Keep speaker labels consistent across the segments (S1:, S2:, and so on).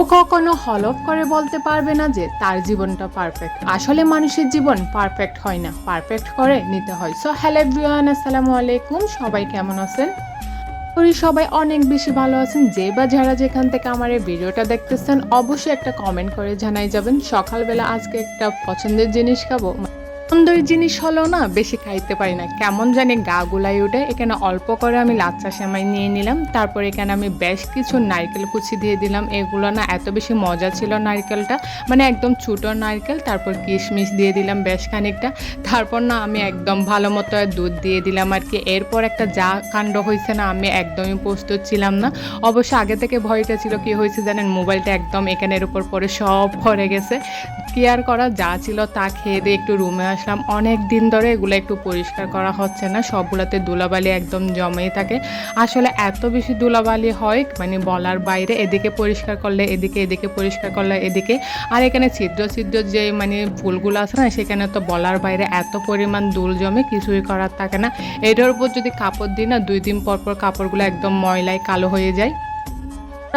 S1: ও কখনো হলফ করে বলতে পারবে না যে তার জীবনটা পারফেক্ট। আসলে মানুষের জীবন পারফেক্ট হয় না, পারফেক্ট করে নিতে হয়। সো হ্যালো এভরিওয়ান, আসসালামু আলাইকুম। সবাই কেমন আছেন? করি সবাই অনেক বেশি ভালো আছেন। যে বা যারা যেখান থেকে আমার এই ভিডিওটা দেখতেছেন অবশ্যই একটা কমেন্ট করে জানাই যাবেন। সকালবেলা আজকে একটা পছন্দের জিনিস খাবো। পছন্দের জিনিস হলো না, বেশি খাইতে পারি না, কেমন জানি গা গুলাই উঠে। এখানে অল্প করে আমি লাচ্চা সেমাই নিয়ে নিলাম। তারপর এখানে আমি বেশ কিছু নারকেল কুচি দিয়ে দিলাম। এগুলো না এত বেশি মজা ছিল নারকেলটা, মানে একদম ছোটো নারকেল। তারপর কিশমিশ দিয়ে দিলাম বেশ খানিকটা। তারপর না আমি একদম ভালো মতো দুধ দিয়ে দিলাম আর কি। এরপর একটা যা কাণ্ড হয়েছে না, আমি একদমই প্রস্তুত ছিলাম না। অবশ্য আগে থেকে ভয়টা ছিল, কি হয়েছে জানেন, মোবাইলটা একদম এখানের উপর পরে সব ভরে গেছে। কেয়ার করা যা ছিল তা খেয়ে দিয়ে একটু রুমে আসলাম। অনেক দিন ধরে এগুলো একটু পরিষ্কার করা হচ্ছে না, সবগুলোতে ধুলাবালি একদম জমেই থাকে। আসলে এত বেশি ধুলাবালি হয় মানে বলার বাইরে। এদিকে পরিষ্কার করলে এদিকে, এদিকে পরিষ্কার করলে এদিকে। আর এখানে ছিদ্র ছিদ্র যে মানে ফুলগুলো আছে না, সেখানে তো বলার বাইরে এত পরিমাণ ধুল জমে, কিছুই করার থাকে না। এটার উপর যদি কাপড় দিই না, 2 দিন পর পর কাপড়গুলো একদম ময়লায় কালো হয়ে যায়।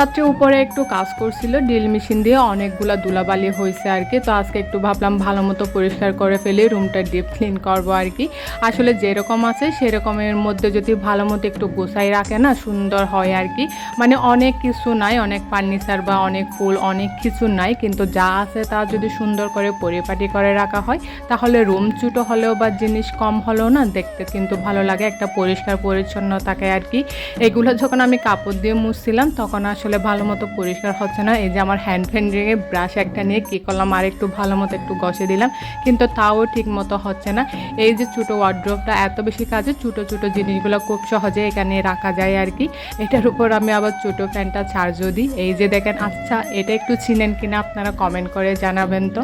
S1: রাত্রে উপরে একটু কাজ করছিল ড্রিল মেশিন দিয়ে, অনেকগুলা ধুলাবালি হয়েছে আর কি। তো আজকে একটু ভাবলাম ভালো মতো পরিষ্কার করে ফেলি, রুমটা ডিপ ক্লিন করবো আর কি। আসলে যেরকম আছে সেরকমের মধ্যে যদি ভালো মতো একটু গোছাই রাখে না, সুন্দর হয় আর কি। মানে অনেক কিছু নাই, অনেক ফার্নিচার বা অনেক ফুল অনেক কিছু নাই, কিন্তু যা আছে তা যদি সুন্দর করে পরিপাটি করে রাখা হয়, তাহলে রুম ছোটো হলেও বা জিনিস কম হলেও না দেখতে কিন্তু ভালো লাগে, একটা পরিষ্কার পরিচ্ছন্ন থাকে আর কি। এগুলো যখন আমি কাপড় দিয়ে মুছছিলাম তখন আসলে ভালো মতো পরিষ্কার হচ্ছে না। এই যে আমার হ্যান্ড ফেন্ডিংয়ে ব্রাশ একটা নিয়ে কী করলাম, আর একটু ভালো মতো একটু ঘষে দিলাম, কিন্তু তাও ঠিক মতো হচ্ছে না। এই যে ছোটো ওয়ার্ড্রোবটা এত বেশি কাজে, ছোটো ছোটো জিনিসগুলো খুব সহজে এখানে রাখা যায় আর কি। এটার উপর আমি আবার ছোটো ফ্যানটা চার্জও দিই। এই যে দেখেন, আচ্ছা এটা একটু চিনেন কিনা আপনারা কমেন্ট করে জানাবেন তো।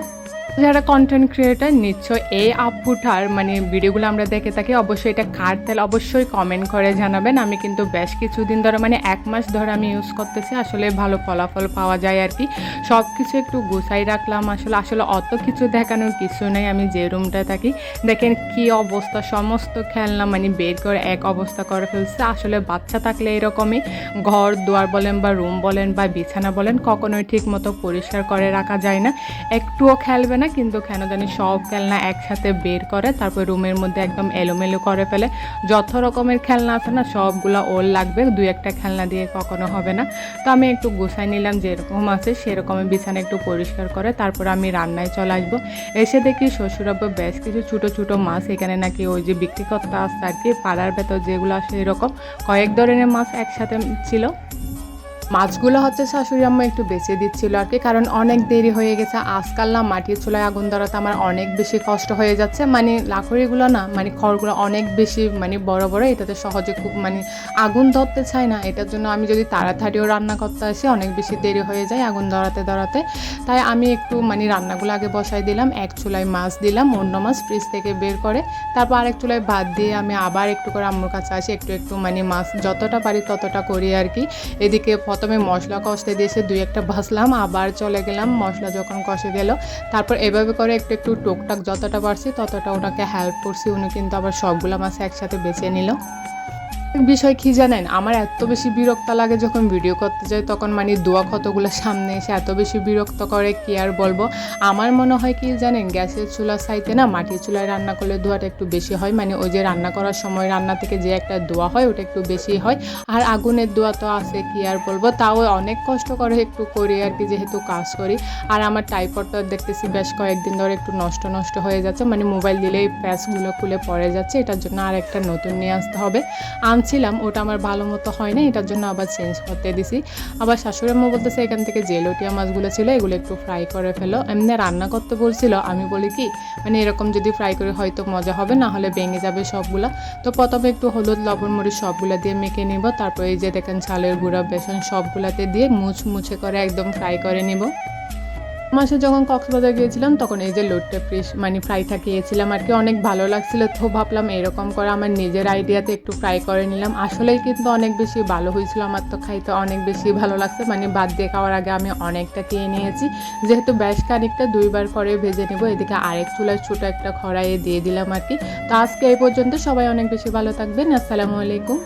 S1: যারা কন্টেন্ট ক্রিয়েটার নিশ্চয় এই আপুটার মানে ভিডিওগুলো আমরা দেখে থাকি, অবশ্যই এটা কার তেল অবশ্যই কমেন্ট করে জানাবেন। আমি কিন্তু বেশ কিছুদিন ধরে মানে 1 মাস ধরে আমি ইউজ করতেছি, আসলে ভালো ফলাফল পাওয়া যায় আর কি। সব কিছু একটু গুছাই রাখলাম। আসলে অত কিছু দেখানোর কিছু নেই। আমি যে রুমটায় থাকি দেখেন কি অবস্থা, সমস্ত খেলনা মানে বের করে এক অবস্থা করে ফেলছে। আসলে বাচ্চা থাকলে এরকমই, ঘর দুয়ার বলেন বা রুম বলেন বা বিছানা বলেন, কখনোই ঠিক মতো পরিষ্কার করে রাখা যায় না। একটুও খেলবে না, কিন্তু কেন জানি সব খেলনা একসাথে বের করে তারপর রুমের মধ্যে একদম এলোমেলো করে ফেলে। যত রকমের খেলনা আছে না সবগুলো ওর লাগবে, 2-1টা খেলনা দিয়ে কখনো হবে না। তো আমি একটু গুছাই নিলাম, যেরকম আছে সেরকমই বিছানা একটু পরিষ্কার করে তারপর আমি রান্নায় চলে আসবো। এসে দেখি শ্বশুরাব্বা বেশ কিছু ছোটো ছোটো মাছ এখানে নাকি ওই যে বিক্রি করতে আসছে আর কি, পাড়ার ভেতর যেগুলো আসে এরকম কয়েক ধরনের মাছ একসাথে ছিল। মাছগুলো হচ্ছে শাশুড়ি আম্মা একটু বেছে দিচ্ছিল আর কি, কারণ অনেক দেরি হয়ে গেছে। আজকাল না মাটির চুলায় আগুন ধরাতে আমার অনেক বেশি কষ্ট হয়ে যাচ্ছে। মানে লাকড়িগুলো না মানে খড়গুলো অনেক বেশি মানে বড় বড়, এটাতে সহজে খুব মানে আগুন ধরতে চায় না। এটার জন্য আমি যদি তাড়াতাড়িও রান্না করতে আসি অনেক বেশি দেরি হয়ে যায় আগুন ধরাতে ধরাতে। তাই আমি একটু মানে রান্নাগুলো আগে বসাই দিলাম। এক চুলায় মাছ দিলাম, অন্য মাছ ফ্রিজ থেকে বের করে, তারপর আরেক চুলায় ভাত দিয়ে আমি আবার একটু করে আম্মুর কাছে আসি, একটু একটু মানে মাছ যতটা পারি ততটা করি আর কি। এদিকে প্রথমে মশলা কষতে দিয়েছে, 2-1টা ভাজলাম, আবার চলে গেলাম মশলা যখন কষে গেল। তারপর এভাবে করে একটু একটু টুকটাক যতটা পারছি ততটা ওনাকে হেল্প করছি। উনি কিন্তু আবার সবগুলো মাছ একসাথে বেছে নিল। বিষয় কি জানেন, আমার এত বেশি বিরক্ত লাগে যখন ভিডিও করতে যাই, তখন মানে দোয়া ক্ষতগুলো সামনে এসে এত বেশি বিরক্ত করে কি আর বলবো। আমার মনে হয় কি জানেন, গ্যাসের চুলার চাইতে না মাটির চুলায় রান্না করলে দোয়াটা একটু বেশি হয়। মানে ওই যে রান্না করার সময় রান্না থেকে যে একটা দোয়া হয় ওটা একটু বেশি হয়। আর আগুনের দোয়া তো আছে কি আর বলবো, তাও অনেক কষ্ট করে একটু করি আর কি, যেহেতু কাজ করি। আর আমার টাইপডটা দেখতেছি বেশ কয়েকদিন ধরে একটু নষ্ট নষ্ট হয়ে যাচ্ছে, মানে মোবাইল দিলেই প্যাচগুলো খুলে পড়ে যাচ্ছে। এটার জন্য আর একটা নতুন নিয়ে আসতে হবে। ছিলাম ওটা আমার ভালো মতো হয় না, এটার জন্য আবার চেঞ্জ করতে দিছি। আবার শাশুড়ি আম্মা বলতেছে এখান থেকে যে লটিয়া মাছগুলো ছিল এগুলো একটু ফ্রাই করে ফেলো। এমনি রান্না করতে বলছিল, আমি বলি কি মানে এরকম যদি ফ্রাই করে হয়তো মজা হবে, না হলে ভেঙে যাবে সবগুলা। তো প্রথমে একটু হলুদ লবণ মরিচ সবগুলা দিয়ে মেখে নিব, তারপর এই যে দেখেন চালের গুঁড়া বেসন সবগুলাতে দিয়ে মুছে করে একদম ফ্রাই করে নিব। মাসে যখন কক্সবাজার গিয়েছিলাম তখন এই যে লোটটা ফিশ মানে ফ্রাইটা খেয়েছিলাম আর কি, অনেক ভালো লাগছিল। তো ভাবলাম এরকম করে আমার নিজের আইডিয়াতে একটু ফ্রাই করে নিলাম। আসলেই কিন্তু অনেক বেশি ভালো হয়েছিল, আমার তো খাইতে অনেক বেশি ভালো লাগছে। মানে বাদ দিয়ে খাওয়ার আগে আমি অনেকটা খেয়ে নিয়েছি, যেহেতু বেশ খানিকটা 2বার করে ভেজে নেব। এদিকে আরেক চুলায় ছোটো একটা কড়াইয়ে দিয়ে দিলাম আর কি। তো আজকে এই পর্যন্ত, সবাই অনেক বেশি ভালো থাকবেন। আসসালামু আলাইকুম।